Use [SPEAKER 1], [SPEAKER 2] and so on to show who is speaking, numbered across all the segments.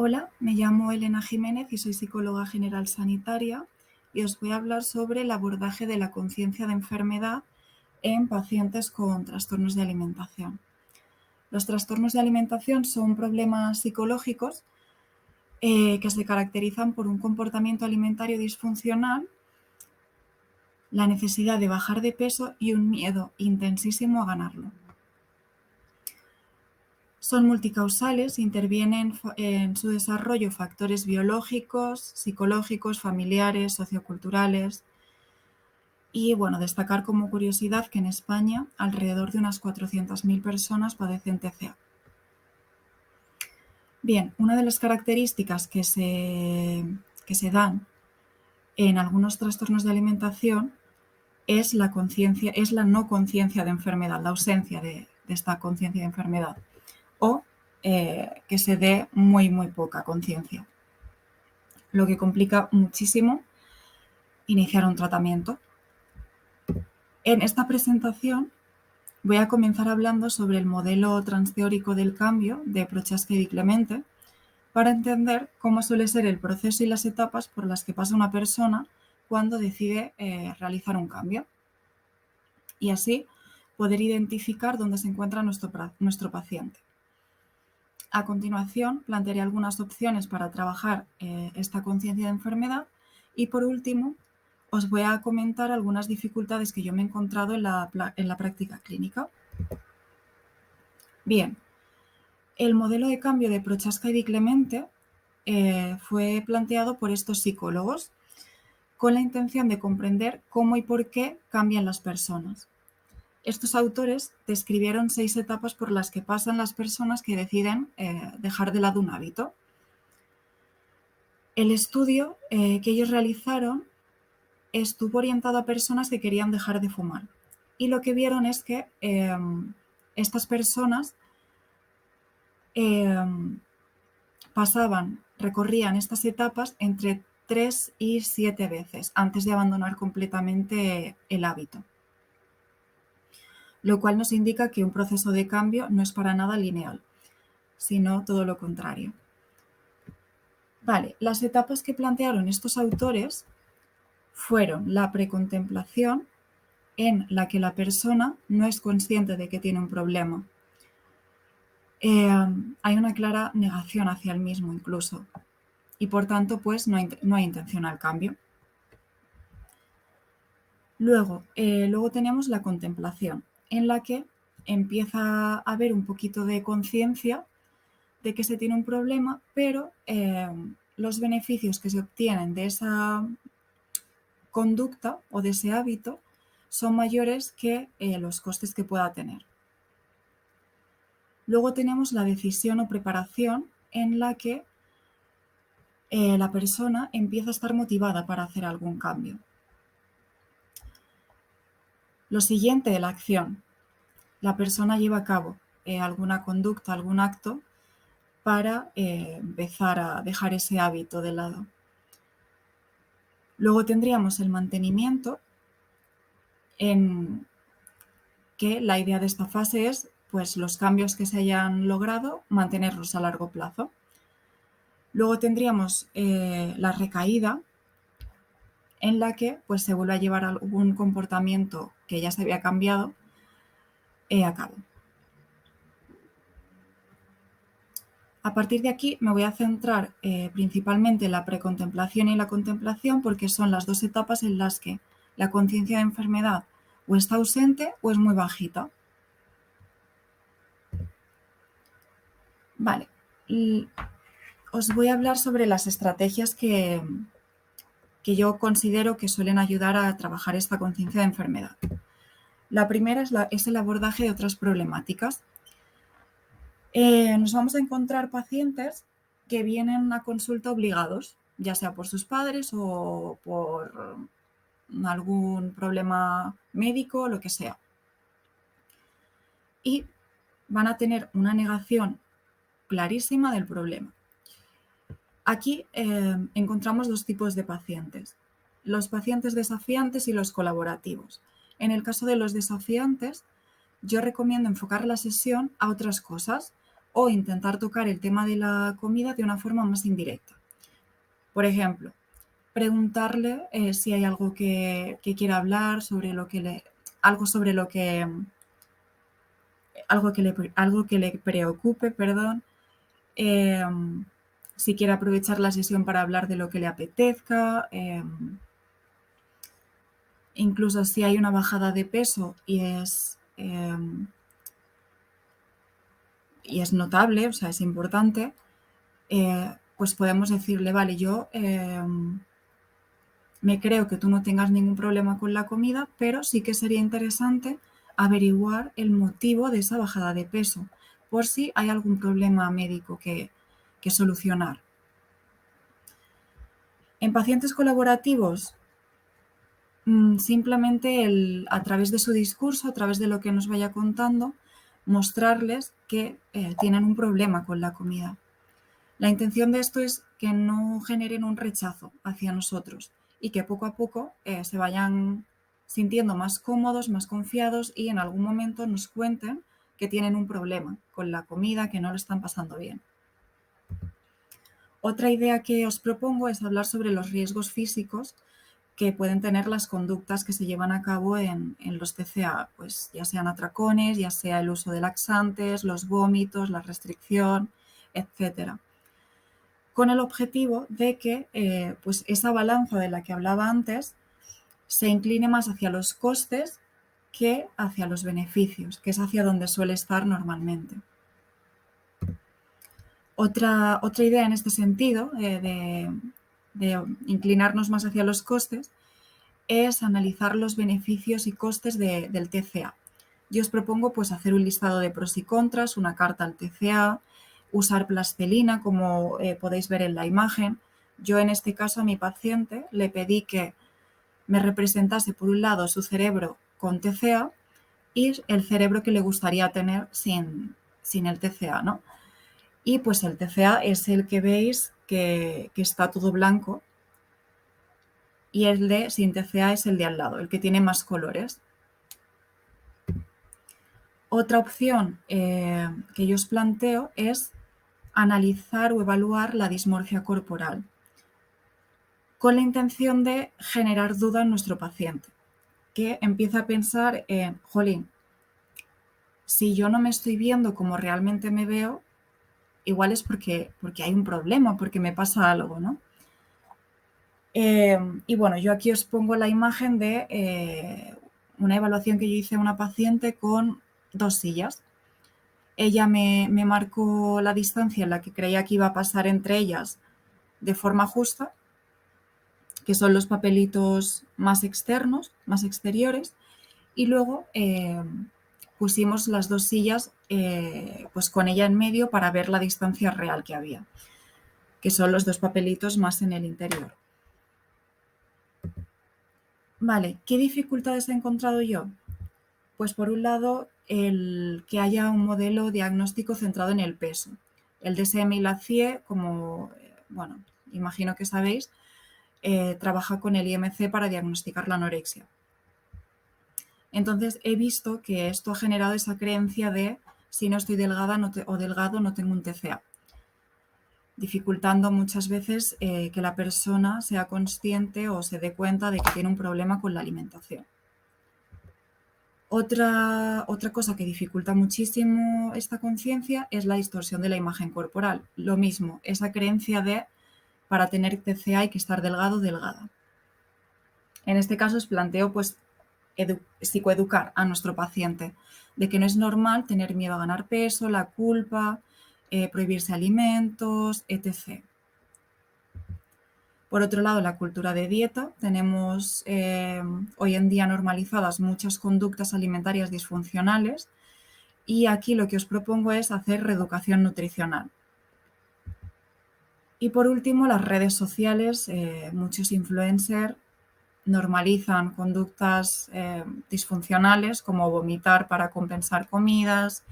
[SPEAKER 1] Hola, me llamo Elena Jiménez y soy psicóloga general sanitaria y os voy a hablar sobre el abordaje de la conciencia de enfermedad en pacientes con trastornos de alimentación. Los trastornos de alimentación son problemas psicológicos que se caracterizan por un comportamiento alimentario disfuncional, la necesidad de bajar de peso y un miedo intensísimo a ganarlo. Son multicausales, intervienen en su desarrollo factores biológicos, psicológicos, familiares, socioculturales. Y bueno, destacar como curiosidad que en España alrededor de unas 400.000 personas padecen TCA. Bien, una de las características que se dan en algunos trastornos de alimentación es la no conciencia de enfermedad, la ausencia de esta conciencia de enfermedad, o que se dé muy poca conciencia, lo que complica muchísimo iniciar un tratamiento. En esta presentación voy a comenzar hablando sobre el modelo transteórico del cambio de Prochaska y Di Clemente para entender cómo suele ser el proceso y las etapas por las que pasa una persona cuando decide realizar un cambio, y así poder identificar dónde se encuentra nuestro paciente. A continuación, plantearé algunas opciones para trabajar esta conciencia de enfermedad y, por último, os voy a comentar algunas dificultades que yo me he encontrado en la práctica clínica. Bien, el modelo de cambio de Prochaska y Di Clemente fue planteado por estos psicólogos con la intención de comprender cómo y por qué cambian las personas. Estos autores describieron 6 etapas por las que pasan las personas que deciden dejar de lado un hábito. El estudio que ellos realizaron estuvo orientado a personas que querían dejar de fumar, y lo que vieron es que estas personas recorrían estas etapas entre 3 y 7 veces antes de abandonar completamente el hábito, lo cual nos indica que un proceso de cambio no es para nada lineal, sino todo lo contrario. Vale, las etapas que plantearon estos autores fueron la precontemplación, en la que la persona no es consciente de que tiene un problema. Hay una clara negación hacia el mismo incluso, y por tanto pues no hay intención al cambio. Luego tenemos la contemplación, en la que empieza a haber un poquito de conciencia de que se tiene un problema, pero los beneficios que se obtienen de esa conducta o de ese hábito son mayores que los costes que pueda tener. Luego tenemos la decisión o preparación, en la que la persona empieza a estar motivada para hacer algún cambio. Lo siguiente de la acción. La persona lleva a cabo alguna conducta, algún acto para empezar a dejar ese hábito de lado. Luego tendríamos el mantenimiento, en que la idea de esta fase es pues los cambios que se hayan logrado, mantenerlos a largo plazo. Luego tendríamos la recaída, en la que pues se vuelve a llevar algún comportamiento que ya se había cambiado a cabo. A partir de aquí me voy a centrar principalmente en la precontemplación y la contemplación, porque son las dos etapas en las que la conciencia de enfermedad o está ausente o es muy bajita. Vale, os voy a hablar sobre las estrategias que yo considero que suelen ayudar a trabajar esta conciencia de enfermedad. La primera es el abordaje de otras problemáticas. Nos vamos a encontrar pacientes que vienen a consulta obligados, ya sea por sus padres o por algún problema médico, lo que sea. Y van a tener una negación clarísima del problema. Aquí encontramos dos tipos de pacientes: los pacientes desafiantes y los colaborativos. En el caso de los desafiantes, yo recomiendo enfocar la sesión a otras cosas, o intentar tocar el tema de la comida de una forma más indirecta. Por ejemplo, preguntarle si hay algo que quiera hablar, sobre lo que le, algo sobre lo que, algo que le preocupe, perdón, eh, si quiere aprovechar la sesión para hablar de lo que le apetezca, incluso si hay una bajada de peso y es notable, o sea, es importante, pues podemos decirle, vale, yo me creo que tú no tengas ningún problema con la comida, pero sí que sería interesante averiguar el motivo de esa bajada de peso, por si hay algún problema médico que solucionar. En pacientes colaborativos, simplemente a través de su discurso, a través de lo que nos vaya contando, mostrarles que tienen un problema con la comida. La intención de esto es que no generen un rechazo hacia nosotros y que poco a poco se vayan sintiendo más cómodos, más confiados y en algún momento nos cuenten que tienen un problema con la comida, que no lo están pasando bien. Otra idea que os propongo es hablar sobre los riesgos físicos que pueden tener las conductas que se llevan a cabo en los TCA, pues ya sean atracones, ya sea el uso de laxantes, los vómitos, la restricción, etcétera, con el objetivo de que pues esa balanza de la que hablaba antes se incline más hacia los costes que hacia los beneficios, que es hacia donde suele estar normalmente. Otra idea en este sentido, de inclinarnos más hacia los costes, es analizar los beneficios y costes del TCA. Yo os propongo pues hacer un listado de pros y contras, una carta al TCA, usar plastilina como podéis ver en la imagen. Yo en este caso a mi paciente le pedí que me representase por un lado su cerebro con TCA y el cerebro que le gustaría tener sin el TCA, ¿no? Y pues el TCA es el que veis que está todo blanco y el de sin TCA es el de al lado, el que tiene más colores. Otra opción que yo os planteo es analizar o evaluar la dismorfia corporal con la intención de generar duda en nuestro paciente, que empiece a pensar en, jolín, si yo no me estoy viendo como realmente me veo, igual es porque hay un problema, porque me pasa algo, ¿no? Y bueno, yo aquí os pongo la imagen de una evaluación que yo hice a una paciente con 2 sillas. Ella me marcó la distancia en la que creía que iba a pasar entre ellas de forma justa, que son los papelitos más externos, más exteriores, y luego pusimos las 2 sillas pues con ella en medio para ver la distancia real que había, que son los 2 papelitos más en el interior. Vale, ¿qué dificultades he encontrado yo? Pues por un lado, el que haya un modelo diagnóstico centrado en el peso. El DSM y la CIE, como, bueno, imagino que sabéis, trabaja con el IMC para diagnosticar la anorexia. Entonces he visto que esto ha generado esa creencia de si no estoy delgada o delgado no tengo un TCA, dificultando muchas veces que la persona sea consciente o se dé cuenta de que tiene un problema con la alimentación. Otra cosa que dificulta muchísimo esta conciencia es la distorsión de la imagen corporal. Lo mismo, esa creencia de para tener TCA hay que estar delgado o delgada. En este caso os planteo pues psicoeducar a nuestro paciente de que no es normal tener miedo a ganar peso, la culpa, prohibirse alimentos, etc. Por otro lado, la cultura de dieta. Tenemos hoy en día normalizadas muchas conductas alimentarias disfuncionales y aquí lo que os propongo es hacer reeducación nutricional. Y por último, las redes sociales. Muchos influencers normalizan conductas disfuncionales como vomitar para compensar comidas,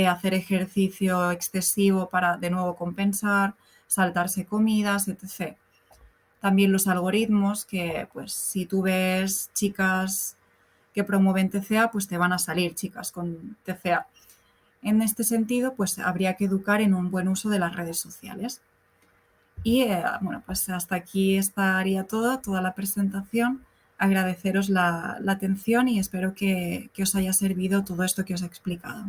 [SPEAKER 1] hacer ejercicio excesivo para de nuevo compensar, saltarse comidas, etc. También los algoritmos que, pues, si tú ves chicas que promueven TCA, pues te van a salir chicas con TCA. En este sentido, pues habría que educar en un buen uso de las redes sociales. Y bueno, pues hasta aquí estaría toda la presentación. Agradeceros la atención y espero que os haya servido todo esto que os he explicado.